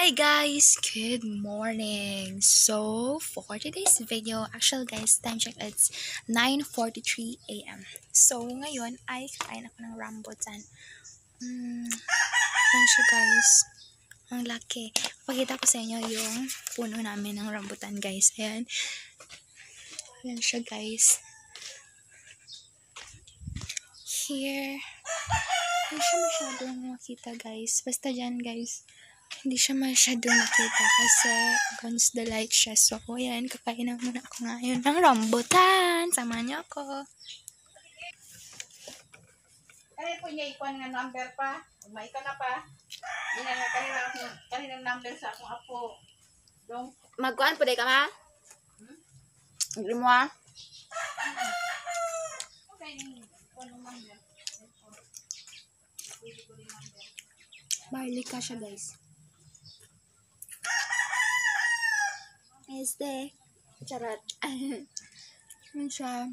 Hi guys! Good morning! So, for today's video, actually guys, time check, it's 9:43 a.m. So, ngayon ay kakain ako ng rambutan. Yan siya guys. Ang laki. Pakita ko sa inyo yung puno namin ng rambutan guys. Ayan. Yan siya guys. Here. Hindi siya masyadong makita guys. Basta dyan guys. Hindi siya masyadong makita kasi against the light siya. So, ayan, kakain na muna ako ngayon ng rambutan. Samahan niyo ako. Kaya po niya ikuan nga number pa. May ka na pa. Hindi na kaninang number sa akong apo. Dong. Magkuhan po day ka ma? Hindi mo ah. Okay, ikuan ng number. Barley ka siya guys. Charot. Yun siya.